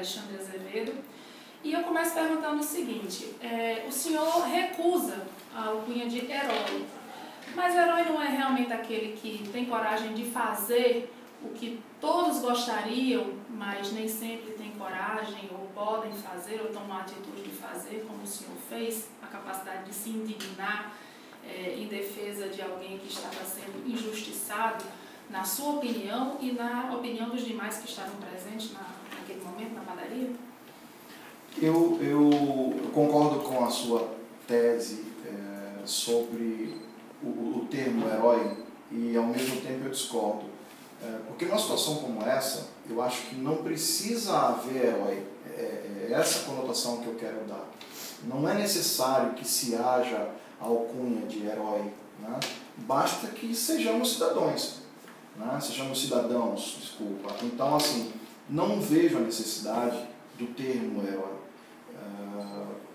Alexandre Azevedo, e eu começo perguntando o seguinte: o senhor recusa a alcunha de herói, mas herói não é realmente aquele que tem coragem de fazer o que todos gostariam, mas nem sempre tem coragem ou podem fazer ou tomam a atitude de fazer, como o senhor fez, a capacidade de se indignar em defesa de alguém que estava sendo injustiçado, na sua opinião e na opinião dos demais que estavam presentes naquele momento na padaria? Eu concordo com a sua tese sobre o termo herói e ao mesmo tempo eu discordo. Porque numa situação como essa, eu acho que não precisa haver herói. É essa conotação que eu quero dar. Não é necessário que se haja a alcunha de herói, né? Basta que sejamos cidadãos, né? Sejamos cidadãos, desculpa. Então, assim, não vejo a necessidade do termo herói.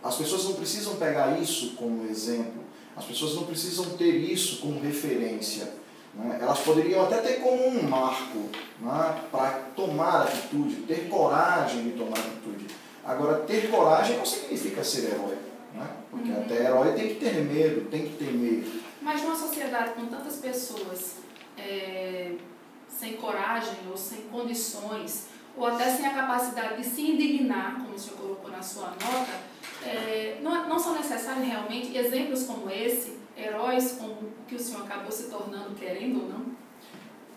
As pessoas não precisam pegar isso como exemplo, as pessoas não precisam ter isso como referência, né? Elas poderiam até ter como um marco, né, para tomar atitude, ter coragem de tomar atitude. Agora, ter coragem não significa ser herói, né? Porque até herói tem que ter medo, tem que temer. Mas numa sociedade com tantas pessoas sem coragem ou sem condições, ou até sem a capacidade de se indignar, como o senhor colocou na sua nota, não são necessários realmente exemplos como esse, heróis como o que o senhor acabou se tornando, querendo ou não?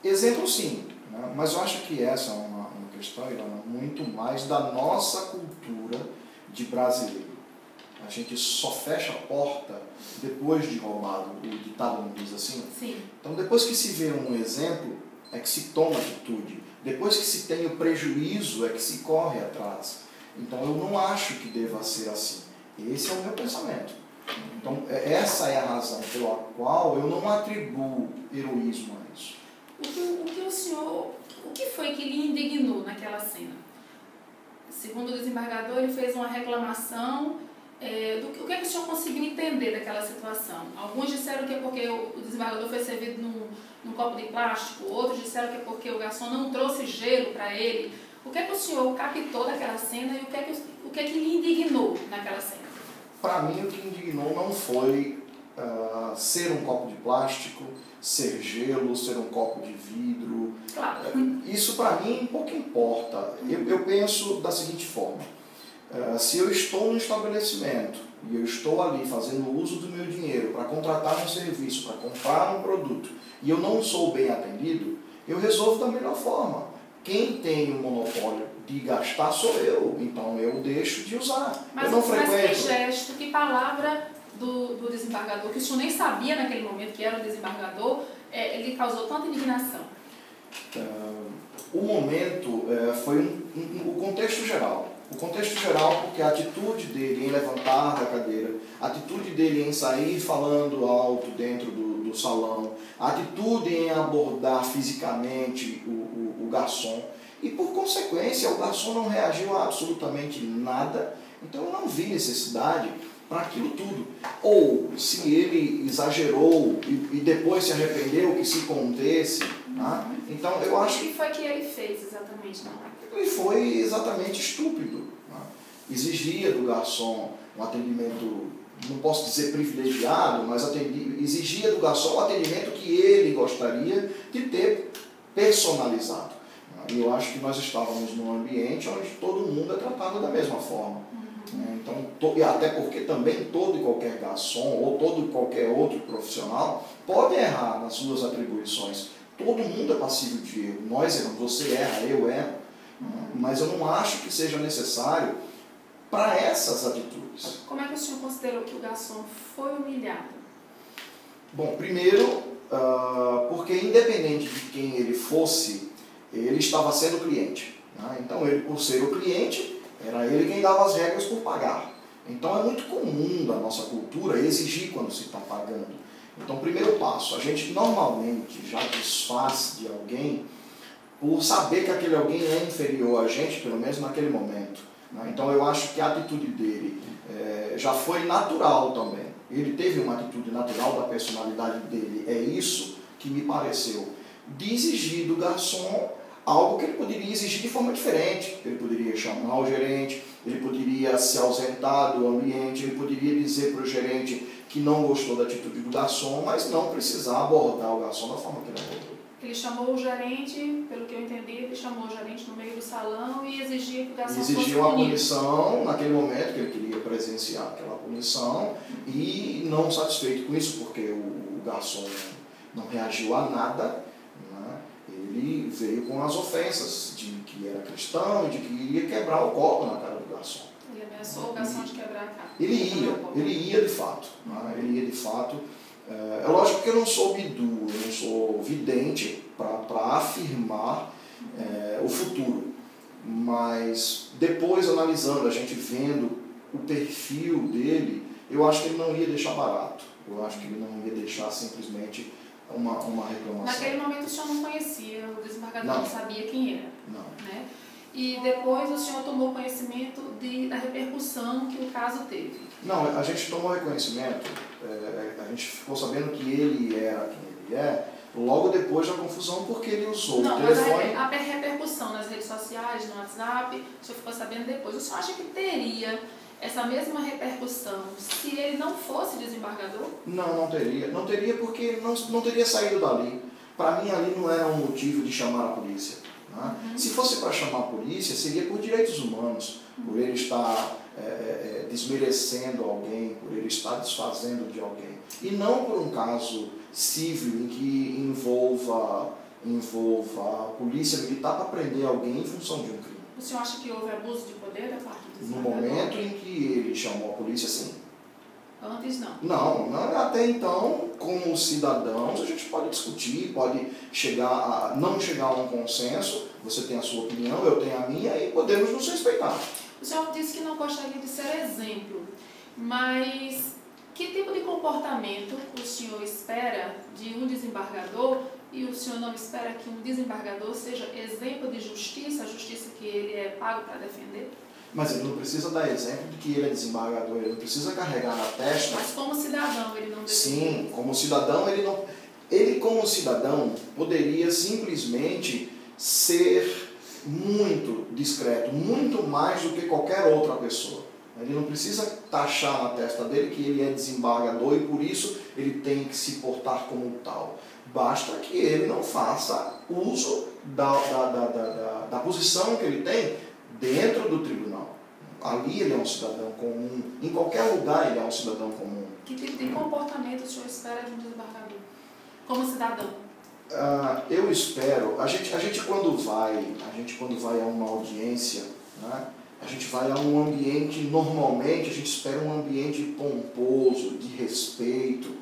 Exemplo sim, né? Mas eu acho que essa é uma questão, Ilana, muito mais da nossa cultura de brasileiro. A gente só fecha a porta depois de roubado, o ditado não diz assim? Sim. Então depois que se vê um exemplo, é que se toma atitude. Depois que se tem o prejuízo, é que se corre atrás. Então eu não acho que deva ser assim. Esse é o meu pensamento. Então essa é a razão pela qual eu não atribuo heroísmo a isso. O que foi que lhe indignou naquela cena? Segundo o desembargador, ele fez uma reclamação. O que é que o senhor conseguiu entender daquela situação? Alguns disseram que é porque o desembargador foi servido num copo de plástico, outros disseram que é porque o garçom não trouxe gelo para ele. O que é que o senhor captou daquela cena e o que é que lhe indignou naquela cena? Para mim, o que indignou não foi ser um copo de plástico, ser gelo, ser um copo de vidro. Claro. Isso para mim pouco importa. Eu penso da seguinte forma: se eu estou no estabelecimento e eu estou ali fazendo uso do meu dinheiro para contratar um serviço, para comprar um produto, e eu não sou bem atendido, eu resolvo da melhor forma. Quem tem o monopólio de gastar sou eu, então eu deixo de usar. Mas que gesto, que palavra do desembargador, que o senhor nem sabia naquele momento que era o desembargador, ele causou tanta indignação? O momento foi o contexto geral. O contexto geral, porque a atitude dele em levantar da cadeira, a atitude dele em sair falando alto dentro do salão, a atitude em abordar fisicamente o garçom, e por consequência o garçom não reagiu a absolutamente nada, então eu não vi necessidade para aquilo tudo. Ou se ele exagerou e depois se arrependeu que se contesse, né? Então eu acho... O que foi que ele fez exatamente? Ele foi exatamente estúpido, né? Exigia do garçom um atendimento, não posso dizer privilegiado, mas exigia do garçom um atendimento que ele gostaria de ter personalizado. E eu acho que nós estávamos num ambiente onde todo mundo é tratado da mesma forma. Então, e até porque também todo e qualquer garçom ou todo e qualquer outro profissional pode errar nas suas atribuições. Todo mundo é passível de erro. Nós erramos, você erra, eu erro. Mas eu não acho que seja necessário para essas atitudes. Como é que o senhor considerou que o garçom foi humilhado? Bom, primeiro, porque independente de quem ele fosse, ele estava sendo cliente, né? Então, ele, por ser o cliente, era ele quem dava as regras por pagar. Então, é muito comum da nossa cultura exigir quando se está pagando. Então, primeiro passo, a gente normalmente já desfaz de alguém por saber que aquele alguém é inferior a gente, pelo menos naquele momento, né? Então, eu acho que a atitude dele já foi natural também. Ele teve uma atitude natural da personalidade dele. É isso que me pareceu. De exigir do garçom algo que ele poderia exigir de forma diferente. Ele poderia chamar o gerente, ele poderia se ausentar do ambiente, ele poderia dizer para o gerente que não gostou da atitude do garçom, mas não precisar abordar o garçom da forma que ele abordou. Ele chamou o gerente, pelo que eu entendi, ele chamou o gerente no meio do salão e exigia que o garçom fosse exigia uma punido. punição naquele momento que ele queria presenciar aquela punição e não satisfeito com isso, porque o garçom não reagiu a nada, né? Ele veio com as ofensas de que era cristão e de que iria quebrar o copo na cara do garçom. Ele ameaçou o garçom de quebrar a cara. Ele ia de fato. Né? Ele ia de fato. É lógico que eu não sou bidu, eu não sou vidente para afirmar o futuro, mas depois analisando, a gente vendo o perfil dele, eu acho que ele não ia deixar barato, eu acho que ele não ia deixar simplesmente uma reclamação. Naquele momento o senhor não conhecia, o desembargador não sabia quem era. Não. Né? E depois o senhor tomou conhecimento da repercussão que o caso teve. Não, a gente tomou reconhecimento, a gente ficou sabendo que ele era quem ele é, logo depois da confusão, porque ele usou o telefone. Mas a repercussão nas redes sociais, no WhatsApp, o senhor ficou sabendo depois. O senhor acha que teria essa mesma repercussão se ele não fosse desembargador? Não teria. Não teria porque ele não teria saído dali. Para mim, ali não era um motivo de chamar a polícia. Né? Se fosse para chamar a polícia, seria por direitos humanos, por ele estar desmerecendo alguém, por ele estar desfazendo de alguém. E não por um caso civil em que envolva a polícia militar para prender alguém em função de um crime. O senhor acha que houve abuso de poder da parte do No desembargador? momento em que ele chamou a polícia, sim. Antes não? Não, até então, como cidadãos, a gente pode discutir, pode não chegar a um consenso, você tem a sua opinião, eu tenho a minha, e podemos nos respeitar. O senhor disse que não gostaria de ser exemplo, mas que tipo de comportamento o senhor espera de um desembargador e o senhor não espera que um desembargador seja exemplo de justiça, a justiça que ele é pago para defender? Mas ele não precisa dar exemplo de que ele é desembargador, ele não precisa carregar na testa. Mas como cidadão ele não deveria? Sim, como cidadão ele não... Ele como cidadão poderia simplesmente ser muito discreto, muito mais do que qualquer outra pessoa. Ele não precisa taxar na testa dele que ele é desembargador e por isso ele tem que se portar como tal. Basta que ele não faça uso da posição que ele tem dentro do tribunal. Ali ele é um cidadão comum, em qualquer lugar ele é um cidadão comum. Que tipo de comportamento o senhor espera de um desembargador, como cidadão? Eu espero, a gente quando vai a uma audiência, né, a gente vai a um ambiente, normalmente a gente espera um ambiente pomposo, de respeito,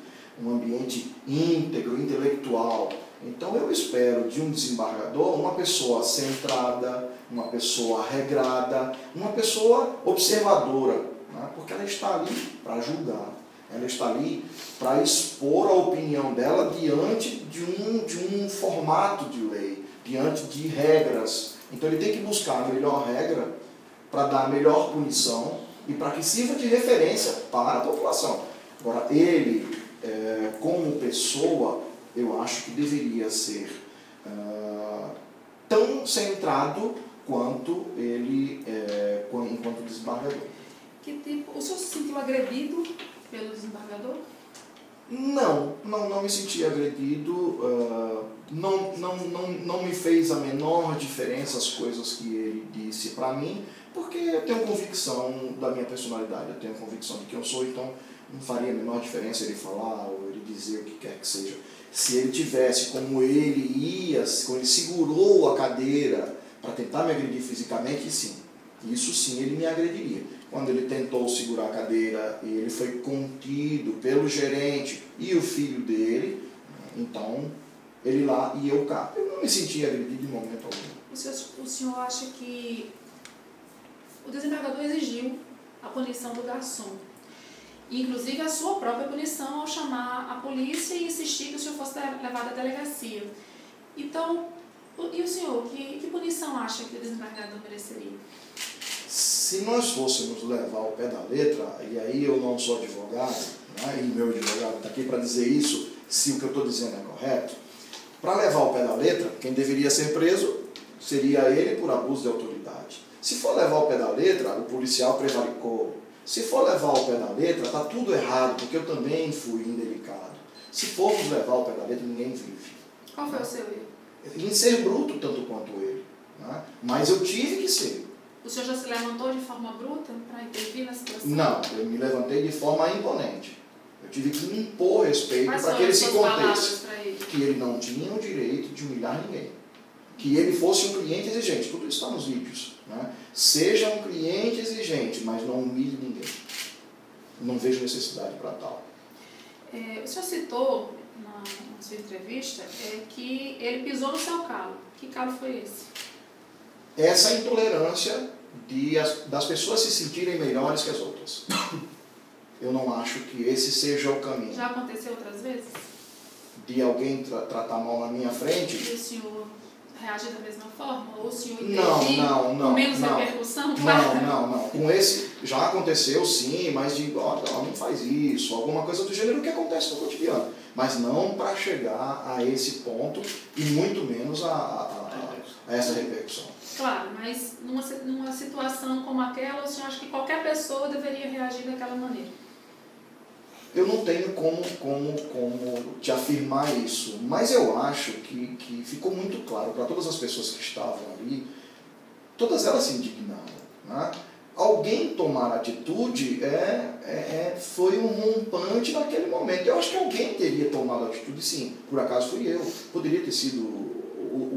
um ambiente íntegro, intelectual. Então eu espero de um desembargador uma pessoa centrada, uma pessoa regrada, uma pessoa observadora, né, porque ela está ali para julgar. Ela está ali para expor a opinião dela diante de um formato de lei, diante de regras. Então ele tem que buscar a melhor regra para dar a melhor punição e para que sirva de referência para a população. Agora, ele, como pessoa, eu acho que deveria ser tão centrado quanto ele, enquanto desembargador. Que tipo, o senhor se sentiu agredido pelo desembargador? Não me senti agredido, não me fez a menor diferença as coisas que ele disse para mim, porque eu tenho convicção da minha personalidade, eu tenho convicção de quem eu sou, então não faria a menor diferença ele falar ou ele dizer o que quer que seja. Se ele tivesse como ele segurou a cadeira para tentar me agredir fisicamente, sim, isso sim ele me agrediria. Quando ele tentou segurar a cadeira e ele foi contido pelo gerente e o filho dele, então ele lá e eu cá. Eu não me senti agredido em momento algum. O senhor acha que o desembargador exigiu a punição do garçom, inclusive a sua própria punição ao chamar a polícia e insistir que o senhor fosse levado à delegacia. Então, e o senhor, que punição acha que o desembargador mereceria? Se nós fôssemos levar ao pé da letra, e aí eu não sou advogado, né, e meu advogado está aqui para dizer isso, se o que eu estou dizendo é correto, para levar ao pé da letra, quem deveria ser preso seria ele por abuso de autoridade. Se for levar ao pé da letra, o policial prevaricou. Se for levar ao pé da letra, está tudo errado, porque eu também fui indelicado. Se formos levar ao pé da letra, ninguém vive. Qual foi o seu erro? Em ser bruto tanto quanto ele. Né? Mas eu tive que ser. O senhor já se levantou de forma bruta para intervir na situação? Não, eu me levantei de forma imponente. Eu tive que impor respeito para que ele se contesse. Que ele não tinha o direito de humilhar ninguém. Que ele fosse um cliente exigente. Tudo isso está nos vídeos. Né? Seja um cliente exigente, mas não humilhe ninguém. Não vejo necessidade para tal. O senhor citou na sua entrevista que ele pisou no seu calo. Que calo foi esse? Essa intolerância das pessoas se sentirem melhores que as outras. Eu não acho que esse seja o caminho. Já aconteceu outras vezes? De alguém tratar mal na minha frente? E o senhor reagir da mesma forma? Ou o senhor não, com menos repercussão? Não. Com esse já aconteceu sim, mas de não faz isso, alguma coisa do gênero que acontece no cotidiano. Mas não para chegar a esse ponto e muito menos a essa repercussão. Claro, mas numa situação como aquela, o senhor acha que qualquer pessoa deveria reagir daquela maneira? Eu não tenho como te afirmar isso, mas eu acho que ficou muito claro para todas as pessoas que estavam ali, todas elas se indignaram. Né? Alguém tomar atitude foi um rompante naquele momento. Eu acho que alguém teria tomado atitude, sim. Por acaso fui eu. Poderia ter sido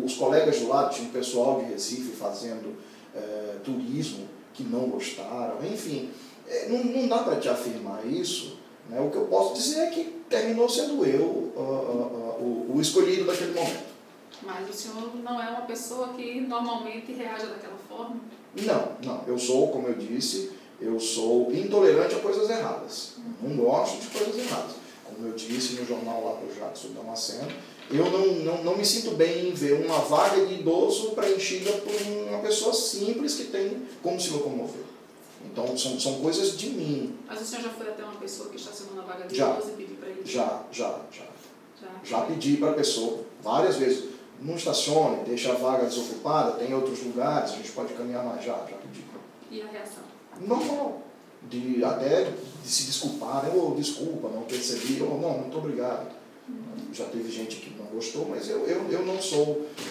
os colegas do lado, tinha um pessoal de Recife fazendo turismo que não gostaram. Enfim, não dá para te afirmar isso. Né? O que eu posso dizer é que terminou sendo eu o escolhido daquele momento. Mas o senhor não é uma pessoa que normalmente reage daquela forma? Não. Eu sou, como eu disse, eu sou intolerante a coisas erradas. Não gosto de coisas erradas. Como eu disse no jornal lá do Jackson Damasceno, eu não me sinto bem em ver uma vaga de idoso preenchida por uma pessoa simples que tem como se locomover. Então, são coisas de mim. Mas o senhor já foi até uma pessoa que estacionou na vaga de idoso e pediu para ele? Já pedi para a pessoa várias vezes. Não estacione, deixa a vaga desocupada, tem outros lugares, a gente pode caminhar mais. Já pedi. E a reação? Normal. Até de se desculpar, né? Desculpa, não percebi, não, muito obrigado. Já teve gente que não gostou, mas eu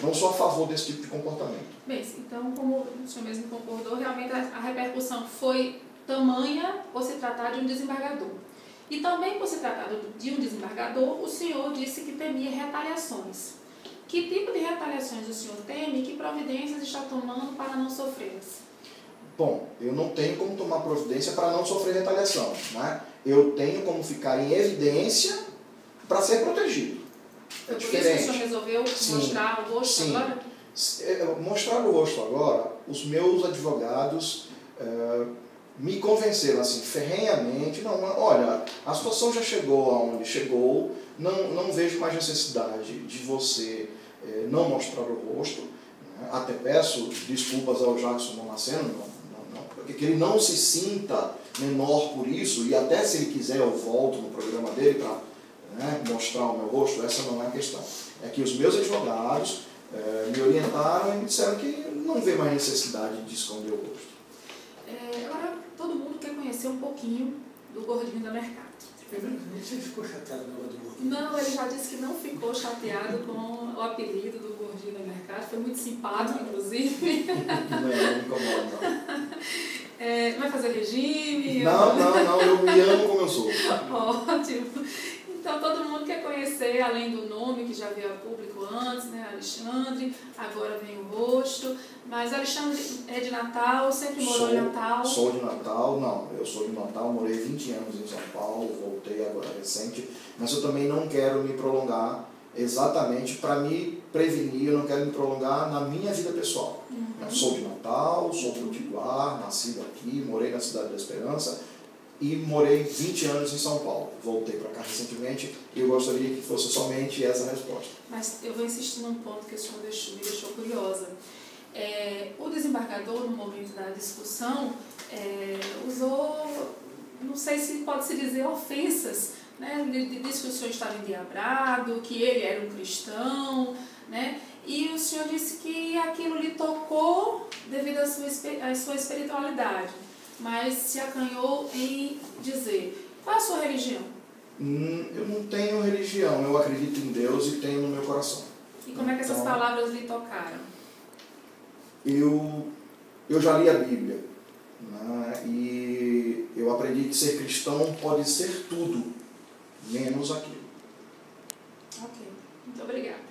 não sou a favor desse tipo de comportamento. Bem, então, como o senhor mesmo concordou, realmente a repercussão foi tamanha por se tratar de um desembargador. E também por se tratar de um desembargador, o senhor disse que temia retaliações. Que tipo de retaliações o senhor teme e que providências está tomando para não sofrê-las? Bom, eu não tenho como tomar providência para não sofrer retaliação. Né? Eu tenho como ficar em evidência para ser protegido. Por isso que o senhor resolveu mostrar o rosto agora? Mostrar o rosto agora, os meus advogados me convenceram assim, ferrenhamente, olha, a situação já chegou aonde chegou, não vejo mais necessidade de você não mostrar o rosto. Né? Até peço desculpas ao Jackson Damasceno, porque que ele não se sinta menor por isso, e até se ele quiser eu volto no programa dele para mostrar o meu rosto, essa não é a questão. É que os meus advogados me orientaram e me disseram que não vê mais necessidade de esconder o rosto. Agora, todo mundo quer conhecer um pouquinho do Gordinho da Mercado. Você ficou chateado no negócio do Gordinho? Não, ele já disse que não ficou chateado com o apelido do Gordinho da Mercado. Foi muito simpático, inclusive. Não me incomoda, não. Vai fazer regime? Não, eu me amo como eu sou. Ótimo. Então, todo mundo quer conhecer, além do nome, que já veio a público antes, né, Alexandre, agora vem o rosto. Mas Alexandre é de Natal, sempre morou em Natal? Sou de Natal, eu sou de Natal, morei 20 anos em São Paulo, voltei agora recente, mas eu também não quero me prolongar exatamente para me prevenir, eu não quero me prolongar na minha vida pessoal. Eu sou de Natal, sou potiguar, nascido aqui, morei na Cidade da Esperança, e morei 20 anos em São Paulo. Voltei para cá recentemente e eu gostaria que fosse somente essa resposta. Mas eu vou insistir num ponto que o senhor me deixou curiosa. O desembargador, no momento da discussão, usou, não sei se pode-se dizer, ofensas. Né? Ele disse que o senhor estava endiabrado, que ele era um cristão. Né? E o senhor disse que aquilo lhe tocou devido à sua espiritualidade, mas se acanhou em dizer: qual é a sua religião? Eu não tenho religião, eu acredito em Deus e tenho no meu coração. E como é que essas palavras lhe tocaram? Eu já li a Bíblia, né? E eu aprendi que ser cristão pode ser tudo, menos aquilo. Ok, muito obrigada.